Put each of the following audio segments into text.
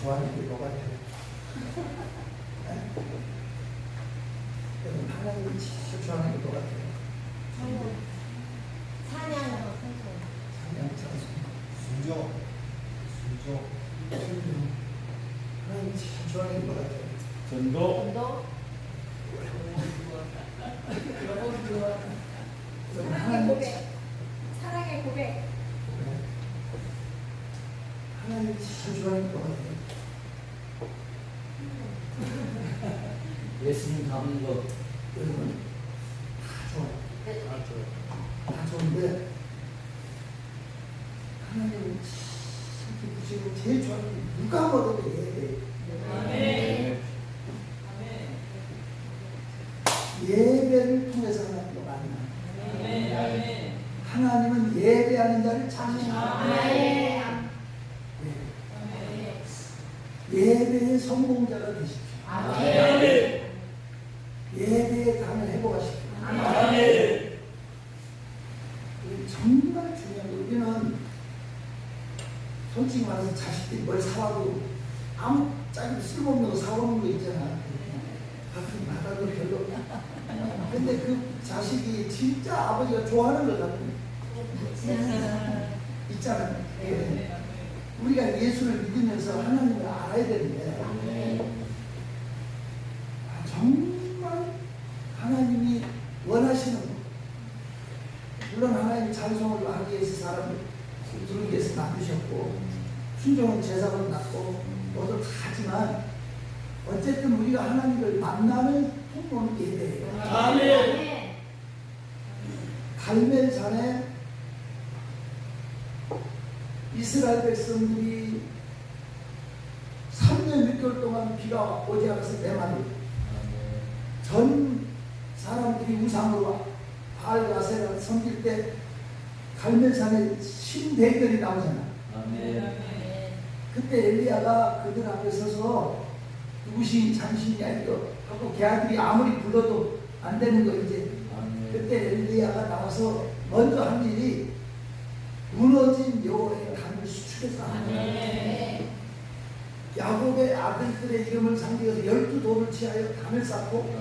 좋아하는 게 뭐가 돼요? 여러분, 하나님이 제일 좋아하는 게 뭐가 돼요? 찬양. 찬양, 찬송. 순종. 하나님이 제일 좋아하는 게 뭐가 돼요? 전도. 사랑의 고백. 사랑의 고백. 하나님이 제일 좋아하는 게 뭐가 돼요? 예수님 닮은 것. 여러분, 다 좋아요. 다 좋은데 하나님은 참 기쁘시고 제일 좋아하는 게 누가 먹어도 예배. 예배를 통해서 하나님과 만나. 하나님은 예배하는 자를 찬양합니다. 예배의 성공자가 되십시오. 예배의 당을 회복하십시오. 정말 중요한 게, 우리는 솔직히 말해서 자식들이 뭘 사와도 아무 짝이 쓸모없는 거 사오는 거 있잖아. 가끔 받아도 별로. 근데 그 자식이 진짜 아버지가 좋아하는 걸 갖고 있잖아요. 우리가 예수를 믿으면서 하나님을 알아야 되는데, 정말 하나님이 원하시는 것, 물론 하나님 찬송을 하기 위해서 사람을 부르기 위해서 만드셨고, 순종은 제사로 낳고 모두 다 하지만, 어쨌든 우리가 하나님을 만나는 통로는 예배예요. 아멘. 갈멜산에 이스라엘 백성들이 3년 6개월 동안 비가 오지 않아서 메마르고, 전 사람들이 우상으로 바알 아세라를 섬길 때 갈멜산에 신대결이 나오잖아. 그때 엘리야가 그들 앞에 서서 누구시 당신이냐 이거 하고 걔들이 아무리 불러도 안 되는 거 이제. 그때 엘리야가 나와서 먼저 한 일이 무너진 여호와의 담을 수축해서 야곱의 아들들의 이름을 상대해서 12돌을 취하여 담을 쌓고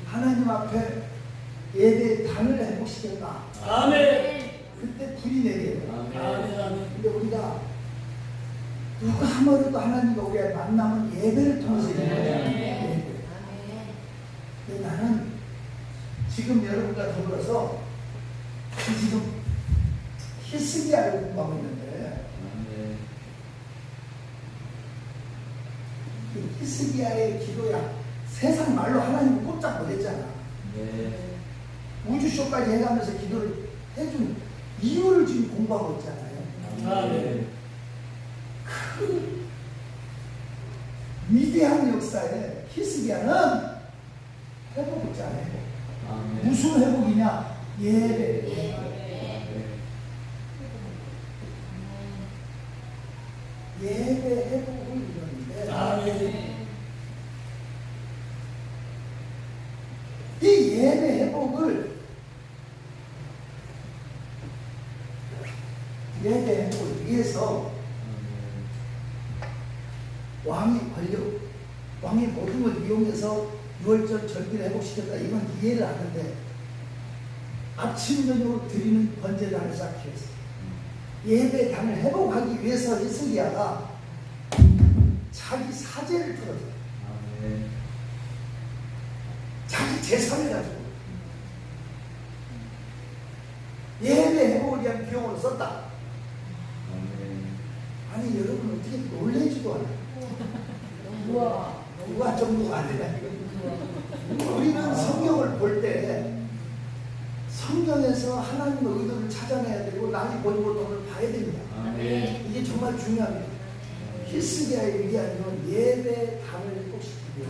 하나님 앞에 예배의 단을 회복시켰다. 그때 불이 내려요. 근데 우리가 누가 하더라도 하나님과 우리의 만남은 예배를 통해서 예배. 근데 나는 지금 여러분과 더불어서 지금 히스기야를 공부하고 있는데, 히스기야의 기도야 세상 말로 하나님을 꼼짝 못했잖아. 우주쇼까지 해가면서 기도를 해준 이유를 지금 공부하고 있잖아요. 그 위대한 역사에 히스기야는 회복했잖아요. 무슨 회복이냐? 예배. 예배 회복을 이루는데, 이 예배 회복을 위해서 왕의 권력, 왕의 모든 걸 이용해서 6월절 절기를 회복시켰다, 이건 이해를 하는데, 아침 저녁으로 드리는 번제단을 쌓기 위해서, 예배당을 회복하기 위해서 히스기야가 자기 사제를 풀어줘요. 자기 재산을 가지고 예배 회복을 위한 비용으로 썼다. 아니 여러분, 어떻게 놀래지도 않아요. 누가 정도가 안 되냐. 우리는 성경을 볼 때 성경에서 하나님의 의도를 찾아내야 되고 남이 보는 것을 봐야 됩니다. 이게 정말 중요합니다. 히스기야의 위대한 건 예배 단을 회복시키고,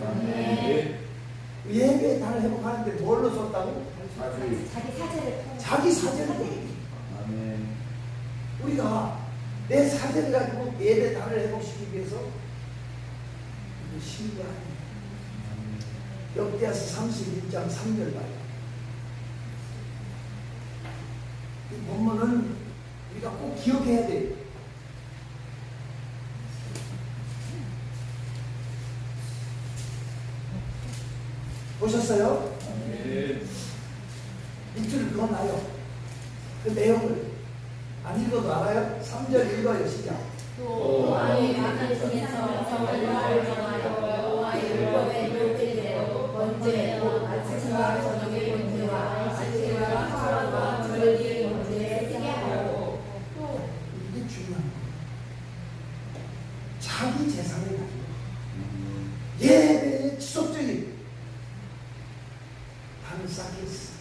예배 단을 회복하는데 뭘로 썼다고? 자기 사제를. 우리가 내 사제를 가지고 예배 단을 회복시키기 위해서 이게 쉬운 게 아니에요. 역대하서 31장 3절 봐요. 이 본문은 우리가 꼭 기억해야 돼요. 보셨어요? 아멘. 밑줄을 그어놔요. 그 내용을 안 읽어도 알아요? 3절 읽어요. 시작. 또 아이 마늘 중에서 성을 정하여 여호와의 율법에 묘기되고 번제 곧 아침과 저녁의 번제와 아침과 사랑과 절기의 번제에 쓰게 하고 또 이게 중요한 거예요. 자기 재산을 가지고 예배의 지속적인 다른 사케스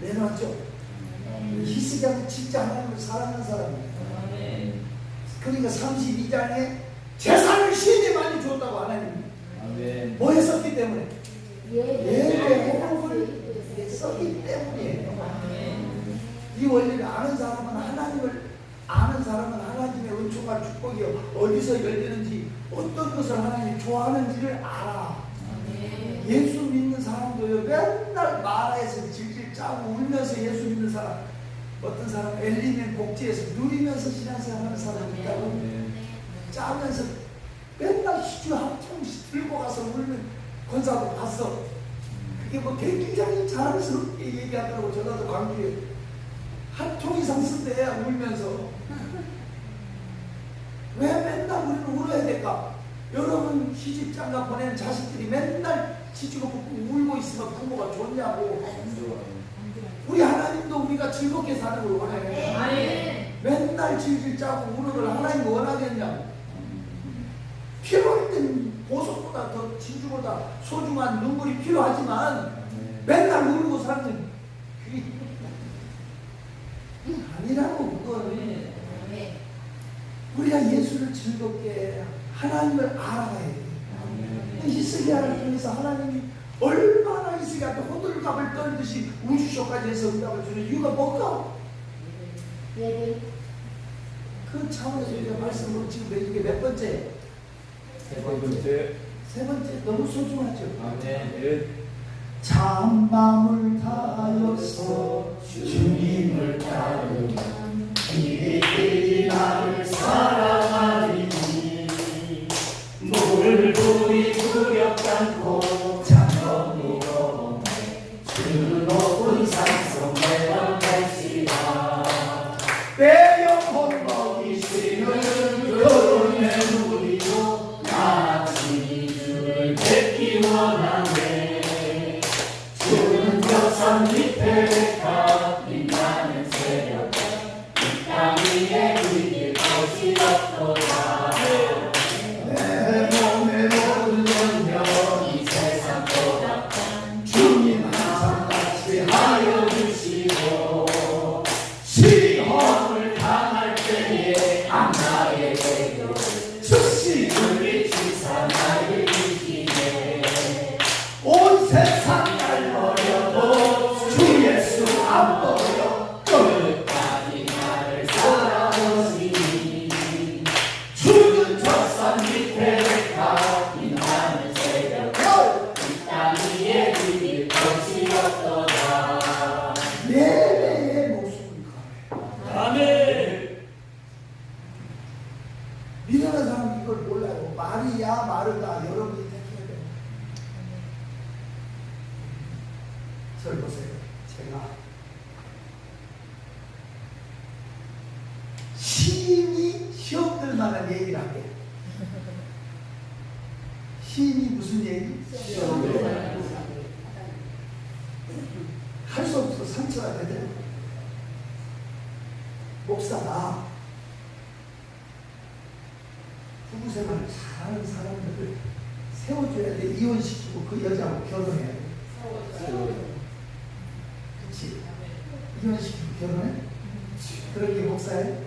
내놓았죠. 히스기야는 진짜 하나님을 사랑하는 사람이에요. 그러니까 32장에 재산을 시인에 많이 줬다고 하나님. 아멘. 뭐 했었기 때문에? 예배 회복을 예 썼기 때문이에요. 이 원리를 아는 사람은 하나님의 은총과 축복이 어디서 열리는지 어떤 것을 하나님이 좋아하는지를 알아. 예수 믿는 사람도요 맨날 마라에서 질질 짜고 울면서 예수 믿는 사람, 어떤 사람 엘리멘 복지에서 누리면서 신앙생활하는 사람이 있다고. 짜면서 맨날 시주 한 통씩 들고 가서 울면 권사도 봤어. 그게 뭐 굉장히 자랑스럽게 얘기하더라고. 전라도 광주에 한 통 이상 쓴대야 울면서. 왜 맨날 우리는 울어야 될까? 여러분 시집장가 보내는 자식들이 맨날 지지고 볶고 울고 있으면 부모가 좋냐고. 우리 하나님도 우리가 즐겁게 사는 걸 원해요. 맨날 질질 짜고 우는 걸 하나님 원하겠냐고. 필요할 땐 보석보다 더 진주보다 소중한 눈물이 필요하지만 맨날 울고 사는 그게 아니라고. 그건 우리가 예수를 즐겁게 하나님을 알아가야 돼. 히스기야를 통해서 하나님이 얼마나 히스기야한테 호들갑을 떨듯이 우주쇼까지 해서 응답을 주는 이유가 뭘까? 그 차원에서 우리가 말씀으로 지금 이게 몇 번째? 세 번째. 세 번째. 너무 소중하죠. 아멘. 참 마음을 다하여서 주님을 따르면 이들이 나를 사랑하리니 물불이 두렵지 않고 장엄이로 주 높은 산성 내려갈지라 내 영혼 먹이시는 거룩의 누리요 나지 주를 뵙기 원하네. 주는 저산 밑에 가 빛나는 새벽에 이 땅 위에 이길 것이 없도다. 내 몸의 모든 영역 이 세상보다 주님 항상 같이 하여 주시고 시험을 당할 때에 악마의 대교 즉시 물리치사 나를 이기네. 온 세상 날 버려도 주 예수 안 버려 끝까지 나를 사랑하시니 주는 저 산 밑에 가 빛나는 새벽 이 땅 위에 이길 것이 없도다. 예배의 목숨을 걸어요. 아멘. 믿는 사람은 이걸 몰라요. 말이야 마르다. 여러분이 택해야 돼요. 절 보세요. 제가 시인이 시험들 만한 얘기를 할게요. 시인이 무슨 얘기? 할 수 없어. 상처가 되더라고. 목사가 부부 생활을 잘하는 사람들을 세워줘야 돼. 이혼시키고 그 여자하고 결혼해야 돼. 그치? 이혼시키고 결혼해? 그런 게 목사예요?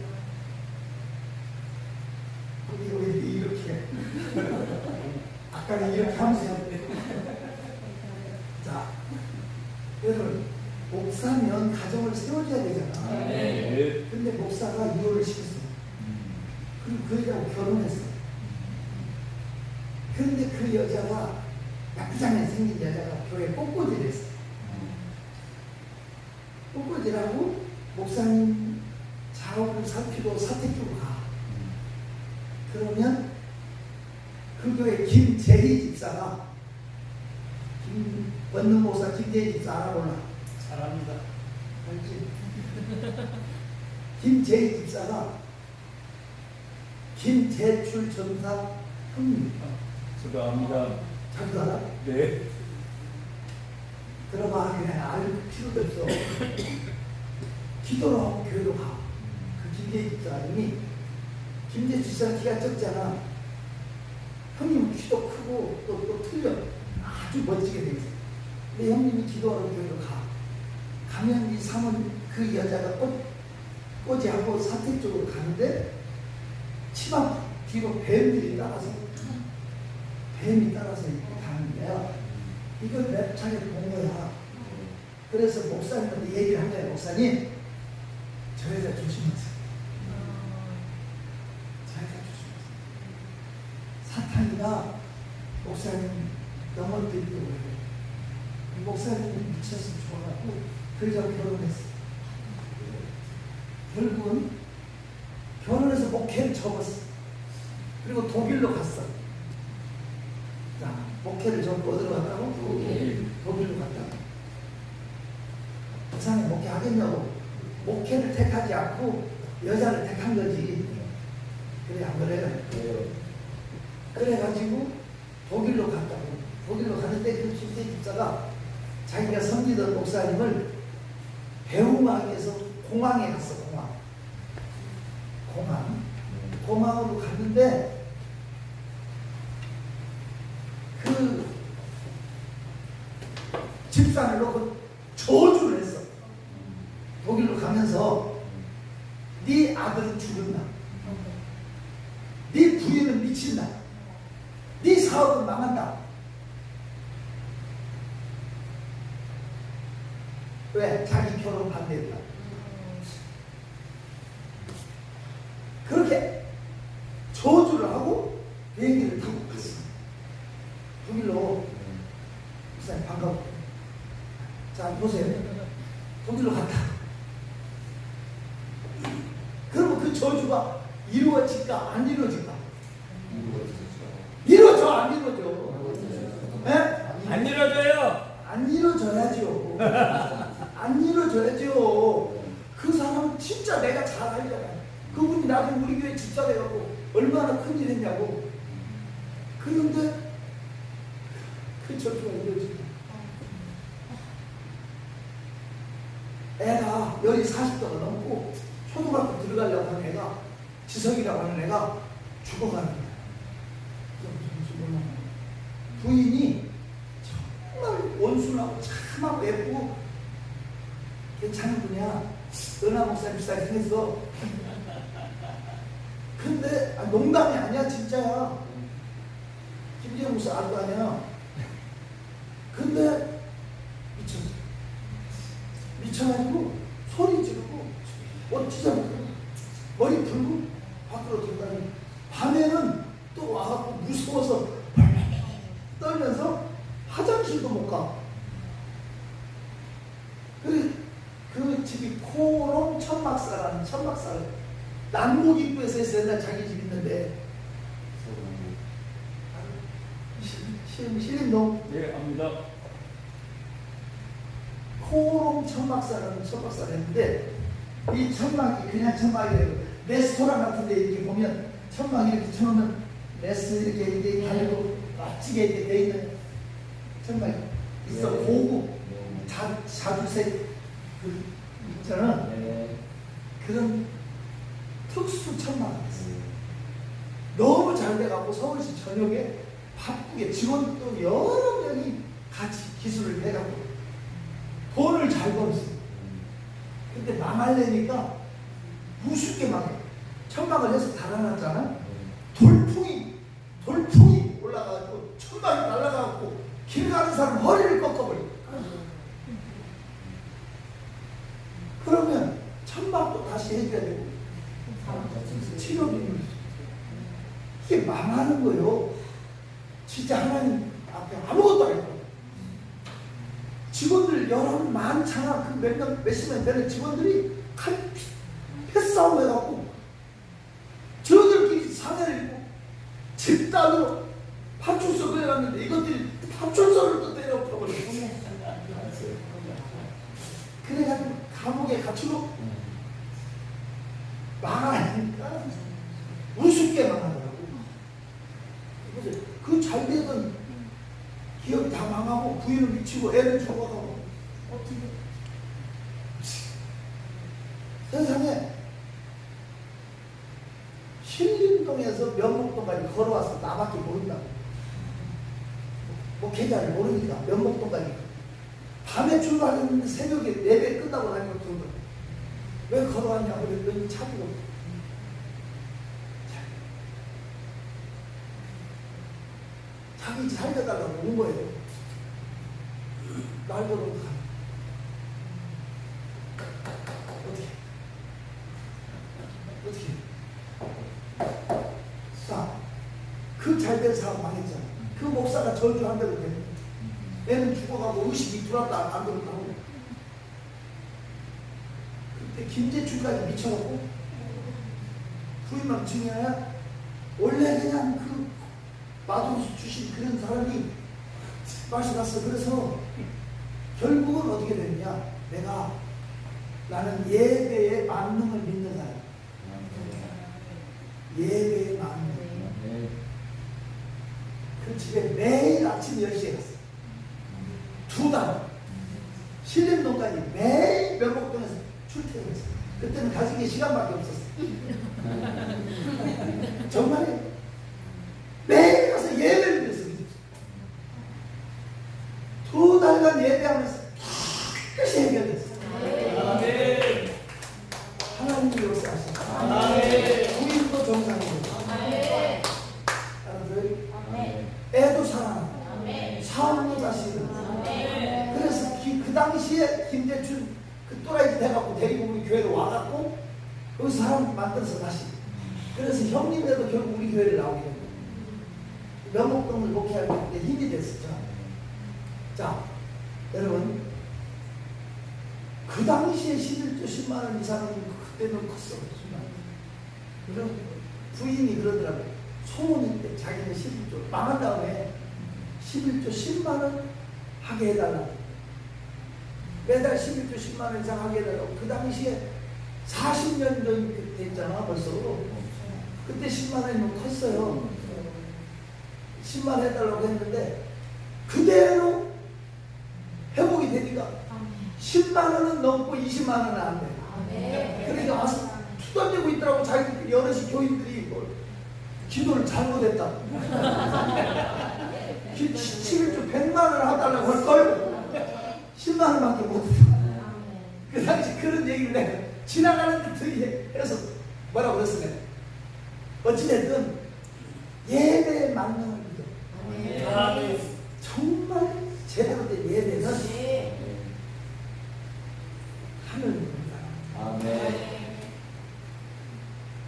우리 이렇게 아까는 이렇게 하면서 자, 여러분 목사면 가정을 세워줘야 되잖아. 아멘. 근데 목사가 이혼을 시켰어. 그리고 그 여자하고 결혼했어. 그런데 그 여자가 나쁘장하게 생긴 여자가 교회 꽃꽂이를 했어. 꽃꽂이라고 목사님 작업을 살피고 사택주로 가. 그러면 그 교회 김재희 집사가 권능 목사 김재희 집사 알아볼라. 잘합니다. 알지? 김재희 집사가 김재출 전사 형님. 축하합니다. 자기도 알아? 네. 들어봐. 그냥 알 필요도 없어. 기도로 하고 교회로 가. 그 김재희 집사님이 김재희 집사는 키가 적잖아. 형님은 키도 크고 또 틀려. 아주 멋지게 돼 있어. 근데 형님이 기도하러 교회로 가. 가면 이 사모님 그 여자가 꼬지하고 사택 쪽으로 가는데 치마 뒤로 뱀이 따라서 이렇게 가는 거야. 이걸 몇 차례 본 거야. 그래서 목사님한테 얘기를 한 거야. 목사님, 저 여자 조심하세요. 저 여자 조심하세요. 사탄이가 목사님 넘어뜨리려고 해요. 목사님이 미쳐서 좋아하고 그 여자가 결혼했어. 결국은 결혼해서 목회를 접었어. 그리고 독일로 갔어. 자, 목회를 접고 어디로 갔다고? 독일로 갔다고. 부산에 목회 하겠냐고. 목회를 택하지 않고 여자를 택한 거지. 그래 안 그래? 그래가지고 독일로 갔다고. 독일로 갔는데 그 김재희 집사가 자기가 섬기던 목사님을 배웅하기위해서 공항에 갔어. 공항으로 갔는데 그 집사를 놓고 저주를 했어. 독일로 가면서 네 아들은 죽는다. 네 부인은 미친다. 네 사업은 망한다. 왜? 자기 결혼 반대했다. 그렇게 저주를 하고 비행기를 타고 갔어. 독일로. 목사님 반가워. 자 보세요. 독일로 갔다. 그러면 그 저주가 이루어질까 안 이루어질까? 이루어져 안 이루어져? 네? 안 이루어져요. 안 이루어져야죠. 안 이루어져야죠. 그 사람은 진짜 내가 잘 알잖아요. 그분이 나중에 우리 교회 집사 돼갖고 얼마나 큰일 했냐고. 그런데 그 저주가 이루어지고 애가 열이 40도가 넘고 초등학교 들어가려고 하는 애가 지석이라고 하는 애가 죽어가는 거야. 부인이 정말 온순하고 참하고 예쁘고 괜찮은 분이야. 은하 목사님 비슷하게 생겼어. 근데 농담이 아니야. 진짜야. 김재영 목사 알고 아니야. 근데 미쳐가지고 소리 지르고 옷 찢어먹고 머리 풀고 밖으로 들어가니 밤에는 또 와갖고 무서워서 떨면서 화장실도 못 가. 그 집이 코롱 천막사라는 천막사를 남북 입구에서 옛날 자기 집 있는데 신림동. 네, 압니다. 코롱 천막사라는 천막사를 했는데 이 천막이 그냥 천막이래요. 레스토랑 같은 데 이렇게 보면 천막 이렇게 쳐놓으면 레스 이렇게 달고 멋지게 이렇게 돼 있는 천막이 있어. 네. 고급 네. 자주색 그 있잖아. 네. 그런 특수 천막이 있어. 너무 잘 돼갖고 서울시 전역에 바쁘게 직원도 여러 명이 같이 기술을 해갖고 돈을 잘 벌었어. 근데 망하려니까 무섭게 망해. 천막을 해서 달아놨잖아. 돌풍이 올라가가지고 천막이 날아가갖고 길 가는 사람 허리를 꺾어버려. 그러면 천막도 다시 해줘야 되고 치료비는 이게 망하는 거예요. 진짜 하나님 앞에 아무것도 아니고 직원들 여러 많잖아. 그 몇십 명 되는 직원들이 패싸움 해갖고 저들끼리 상해를 입고 집단으로 파출소 그래갔는데 이것들이 파출소를 또 때려 엎어버렸어. 가르치고 망하니까 우습게 망하더라고. 그래서 그 잘 되던 기업이 다 망하고 부인을 미치고 애를 죽어가고 세상에 신림동에서 면목동까지 걸어와서 나밖에 모른다고. 뭐 계좌를 모르니까 면목동까지 밤에 출발했는데 새벽에 4배 끝나고 나니까 그런 거야. 왜 걸어왔냐고 그랬더니 차고 자기 살려달라고 온 거예요. 날 보러 어떻게 자, 그 잘된 사람 망했잖아. 그 목사가 저주한 대로 되는 거야. 애는 죽어가고 의식이 들어왔다 안 들어왔다고. 그때 김재춘까지 미쳐갖고 부인만 증여야 원래 그냥 그 마도로서 주신 그런 사람이 맛이 났어. 그래서 결국은 어떻게 됐냐? 나는 예배의 만능을 믿는 사람. 예배의 만능. 그 집에 매일 아침 10시에 갔어. 2달. 신림동까지 매일 면목동에서 출퇴근했어. 그때는 가지기 시간밖에 없었어. 정말이에요. 매일 가서 예배를 드렸어. 2달간 예배하면서 깨끗이 해결됐어. 아멘. 하나님이 역사하시고 우리도 정상이고 애도 사랑하고 사업도 자식은 그래서 그 당시에 김대춘 그 또라이 돼갖고 데리고 우리 교회로 와갖고 그 사람 만들어서 다시 그래서 형님들도 결국 우리 교회를 나오게 됩니다. 면목동을 목회할 때 힘이 됐었죠. 자, 여러분 그 당시에 11조 10만원 이상은 그때는 컸어. 10만원. 그럼 부인이 그러더라고요. 소문일 때 자기는 11조 망한 다음에 11조 10만원 하게 해달라고. 매달 11조 10만원 이상 하게 해달라고. 그 당시에 40년 전 됐잖아 벌써. 그때 10만원이면 컸어요. 10만 해달라고 했는데 그대로 회복이 되니까 10만원은 넘고 20만원은 안 돼. 그러니까 와서 투덜대고 있더라고. 자기들끼리 여럿이 교인들이 뭐 기도를 잘못했다고 11조 100만원을 해달라고 할걸 10만원밖에 못했어. 그 당시 그런 얘기를 내가 지나가는 듯이 해서 뭐라고 그랬어. 내가 어찌됐든 예배에 만능을 믿어. 아멘. 정말 제대로 된 예배는 하늘입니다. 아멘.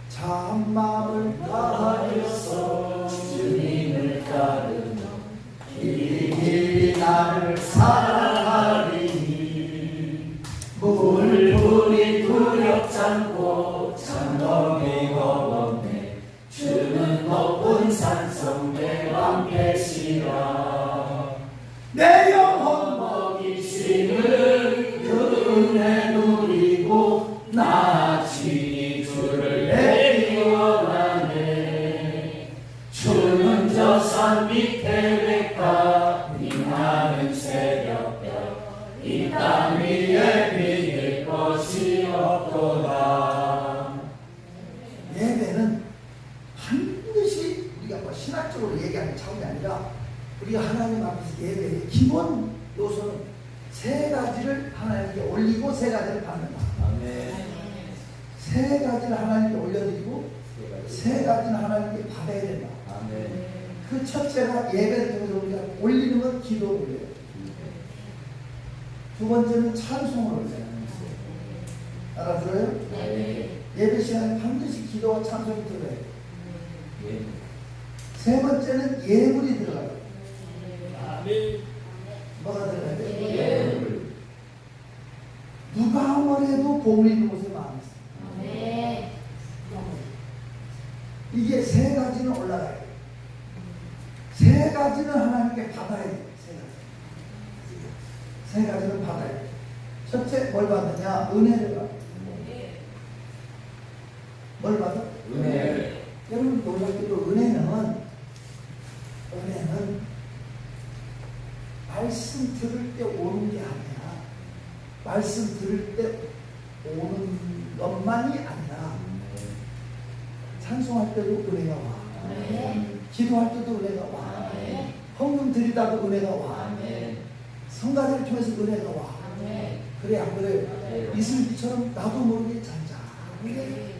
참마음을 다하여서 주님을 따르며 길이 나를 사랑하리니 물불이 두렵지 않고 찬동이 거없네 주는 높은 산성 내 방패시라 내 영혼 먹이시는 그 은혜 누리고 나 친히 주를 내기 원하네 주는 저 산 밑에 백화 빛나는 새벽별 이 땅 위에 비길 것이 없도다. 예배는 반드시 우리가 뭐 신학적으로 얘기하는 차원이 아니라 우리가 하나님 앞에서 예배의 기본 요소는 3가지를 하나님께 올리고 3가지를 받는다. 아멘. 3가지를 하나님께 올려드리고 3가지는 하나님께 받아야 된다. 아멘. 그 첫째가 예배를 통해서 우리가 올리는 건 기도를 올려요. 두 번째는 찬송을 올려요. 알아들어요? 네. 예배 시간에 반드시 기도와 찬송이 들어가요. 예. 세 번째는 예물이 들어가요. 아멘. 뭐가 들어가야 돼요? 예물. 누가 아무래도 복을 있는 곳에 마음이 있어요. 이게 3가지는 올라가요. 3가지는 하나님께 받아야 돼요. 3가지. 3가지는 받아야 돼요. 첫째 뭘 받느냐? 은혜를 받아요. 뭘 받아? 은혜. 여러분 놀랍게도 은혜는 말씀 들을 때 오는 게 아니라 말씀 들을 때 오는 것만이 아니라 찬송할 때도 은혜가 와. 기도할 때도 은혜가 와. 헌금 드리다도 은혜가 와. 성가대를 통해서 은혜가 와. 그래 안 그래? 이슬비처럼 나도 모르게 잔잔하게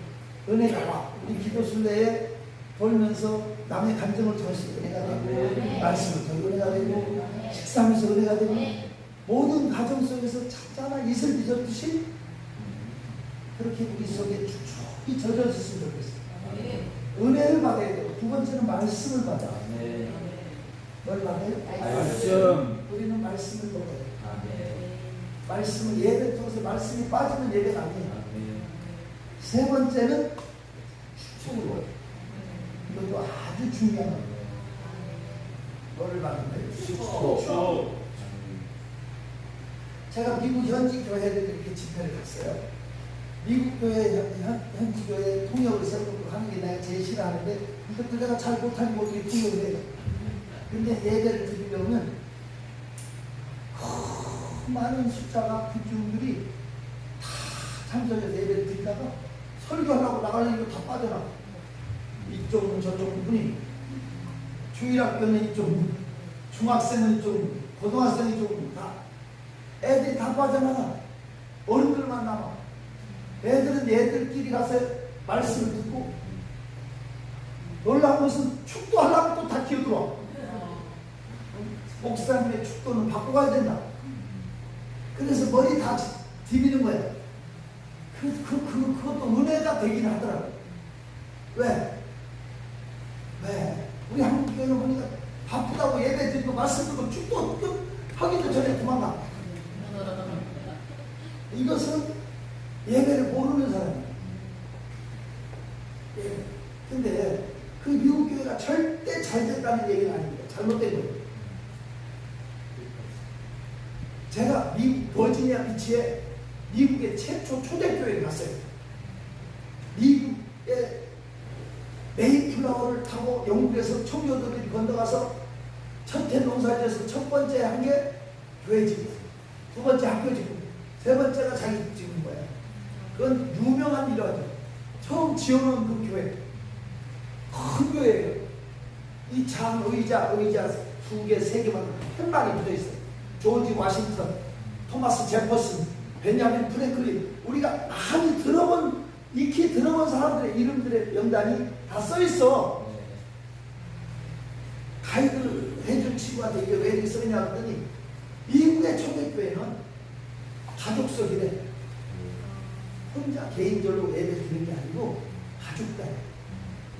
은혜가 와. 우리 기도순례에 돌면서 남의 감정을 통해서 은혜가 되고 말씀을 통해 은혜가 되고 식사하면서 은혜가 되고 모든 가정 속에서 잔잔한 이슬비 젖듯이 그렇게 우리 속에 축축히 젖어졌으면 좋겠어요. 은혜를 받아야 되고 두 번째는 말씀을 받아. 뭘 받아요? 말씀. 우리는 말씀을 먹어요. 말씀을 예배 통해서 말씀이 빠지면 예배가 아니에요. 세 번째는 축복을 먹어요. 이것도 아주 중요한 거예요. 뭐를 받는 거예요? 축복. 제가 미국 현지 교회들 이렇게 집회를 갔어요. 미국 교회 현지 교회 통역을 세우고 하는 게 내가 제일 싫어하는데 이것도 내가 잘 못하는 거 어떻게 통역을 해요. 근데 예배를 드리려면 많은 숫자가 군중들이 다 참석해서 예배를 드리다가 설교하려고 나가려니까 다 빠져나. 이쪽은 저쪽 분이 주일학교는 이쪽, 중학생은 이쪽, 고등학생은 이쪽 다 애들이 다 빠져나가. 어른들만 남아. 애들은 애들끼리 가서 말씀을 듣고 놀라운 것은 축도하려고 또 다 기어들어와. 목사님의 축도는 바꿔 가야 된다. 그래서 머리 다 디비는 거야. 그것도 은혜가 되긴 하더라고. 왜? 우리 한국 교회는 보니까 바쁘다고 예배 드리고 말씀 듣고 축도 하기도 전에 도망가. 이것은 예배를 모르는 사람이에요. 예. 근데 그 미국 교회가 절대 잘 됐다는 얘기는 아닙니다. 잘못된 거예요. 제가 미국 버지니아 비치에 미국의 최초 초대교회를 갔어요. 미국의 메이플라워를 타고 영국에서 청교도들이 건너가서 첫해 농사지어서 첫 번째 한 게 교회 짓고, 두 번째 학교 짓고, 세 번째가 자기 짓는 거예요. 그건 유명한 일화죠. 처음 지어놓은 그 교회, 큰 교회예요. 이 장 의자 2개, 3개만 펜발이 붙어있어요. 조지 워싱턴, 토마스 제퍼슨, 베냐민 프랭클린, 우리가 많이 익히 들어본 사람들의 이름들의 명단이 다 써있어. 가이드를 해준 친구한테 이게 왜 이렇게 써있냐 했더니 미국의 초대교회는 가족석이래. 혼자 개인적으로 예배 드리는 게 아니고 가족단이에요.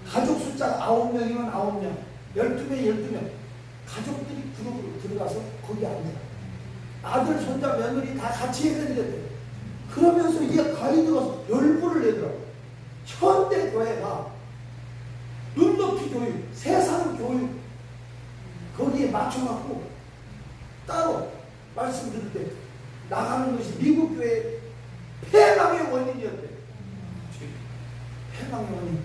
가족 숫자가 9명이면 9명, 12명, 12명. 가족들이 그룹으로 들어가서 거기 앉아. 아들, 손자, 며느리 다 같이 예배드렸대요. 그러면서 이게 가이드가 열불을 내더라고. 현대 교회가 눈높이 교육, 세상 교육 거기에 맞춰갖고 따로 말씀 드릴 때 나가는 것이 미국 교회의 폐망의 원인이었대. 폐망의 원인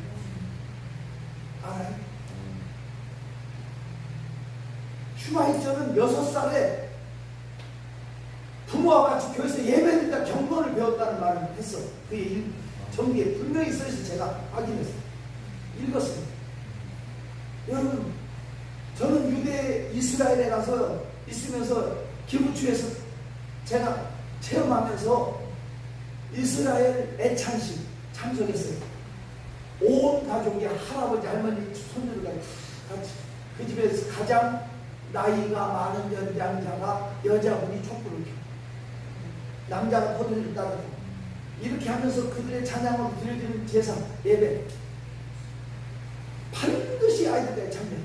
알아요? 슈바이처는 6살에 부모와 같이 교회에서 예배드리다 경건을 배웠다는 말을 했어. 그게 정기에 분명히 써있어. 제가 확인했어요. 읽었습니다. 여러분, 저는 유대 이스라엘에 가서 있으면서 기부추에서 제가 체험하면서 이스라엘 애찬식 참석했어요. 온 가족이 할아버지, 할머니, 손녀들 같이 그 집에서 가장 나이가 많은 연장자가 여자분이 촛불을 켜. 남자가 포도를 따라줘. 이렇게 하면서 그들의 찬양으로 드려지는 제사, 예배. 반드시 아이들에 참여.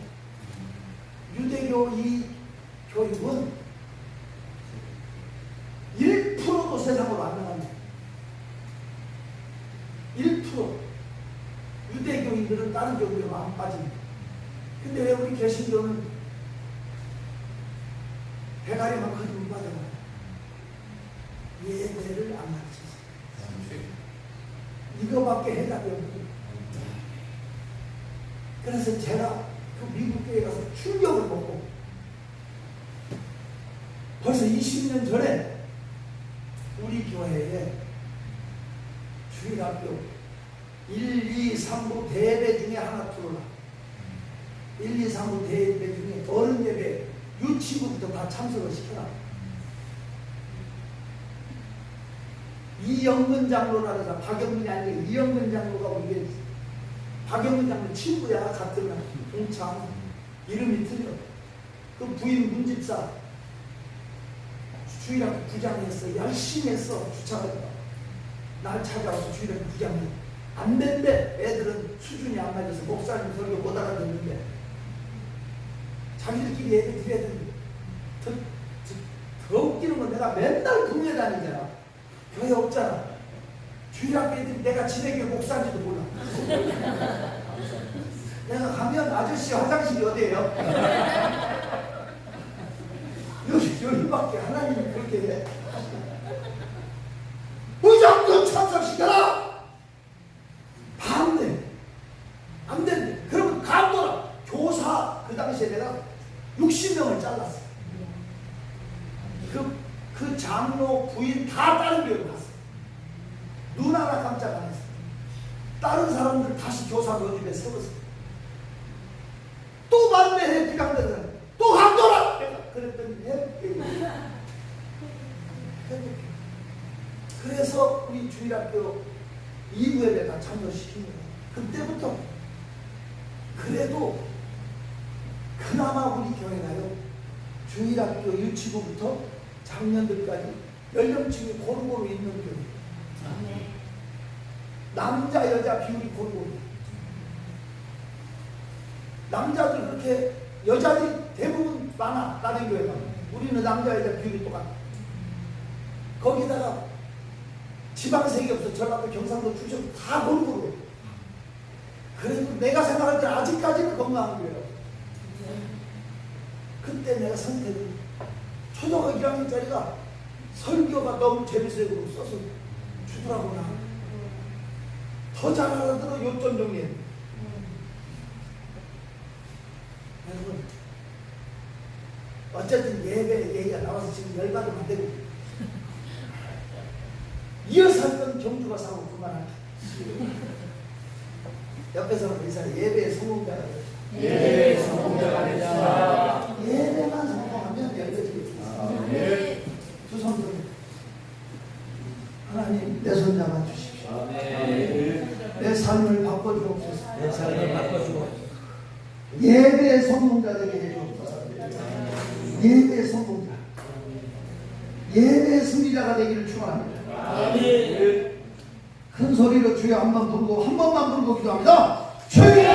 유대교 이 교육은 1%도 세상으로 안 나갑니다. 1%. 유대교인들은 다른 교육으로 안 빠집니다. 근데 왜 우리 개신교는 대가리만큼 못 받아가요? 예배를 안 가르치세요. 이거밖에 해답이 없고 그래서 제가 그 미국 교회 가서 충격을 먹고 벌써 20년 전에 우리 교회에 주일학교 1, 2, 3부 대예배 중에 하나 들어라. 1, 2, 3부 대예배 중에 어른 예배 유치부부터 다 참석을 시켜라. 이영근 장로라 그래서 박영근이 아니고 이영근 장로가 우리 박영근 장로 친구야. 같은 동창. 이름이 틀려. 그 부인 문집사 주일학교 부장했어. 열심히 했어. 주차를 날 찾아와서 주일학교 부장이 안 된대. 애들은 수준이 안 맞아서 목사님 설교 못 알아듣는데 자기들끼리 애들 드려야 되는데 더 웃기는 건 내가 맨날 동네 다니잖아. 교회 없잖아. 주일학교 애들이 내가 지내교회 목사인지도 몰라. 내가 가면 아저씨 화장실이 어디예요? 여기밖에 하나님이 그렇게 해. 무조건 참석시켜라! 반대. 안 된대. 그러면 가둬라. 교사, 그 당시에 내가 60명을 잘랐어. 그 장로, 부인 다 다른 교회로 갔어. 눈 하나 깜짝 안 했어. 다른 사람들 다시 교사 모집에 세웠어. 또 반대해, 비강대는. 또 가둬라! 그랬더니 그래서 우리 주일학교 2부 예배 다 참여시킨 거예요. 그때부터 그래도 그나마 우리 교회가요 주일학교 유치부부터 장년들까지 연령층이 고루고루 있는 교회. 남자 여자 비율이 고루고루. 남자들 그렇게 여자들이 대부분 많아. 다른 교회가. 우리는 남자 여자 비율이 똑같아. 거기다가 지방색이 없어. 전라도 경상도 충청 다 고루고루. 그래도 내가 생각할 때 아직까지는 건강한 거예요. 그때 내가 선택을 초등학교 1학년짜리가 설교가 너무 재밌어요. 써서 주더라고나. 더 잘 알아들어. 요점 정리해. 여러분 어쨌든 예배 얘기가 나와서 지금 열받으면 안 되고 이어서 했던 경주가 사고 그만할게. 옆에서는 의사를 예배의 성공자가 되죠. 예배의 성공자가 되자. 예배만 성공하면 열려지겠습니다. 두 손 들어. 하나님 내 손잡아 주십시오. 내 삶을 바꿔주옵소서. 내 삶을 바꿔주고 예배의 성공자 되게 해주옵소서. 예배의 성공자, 예배의 승리자가 되기를 축원합니다. 큰 소리로 주여 한번 부르고 한 번만 부르고 기도합니다. 주여!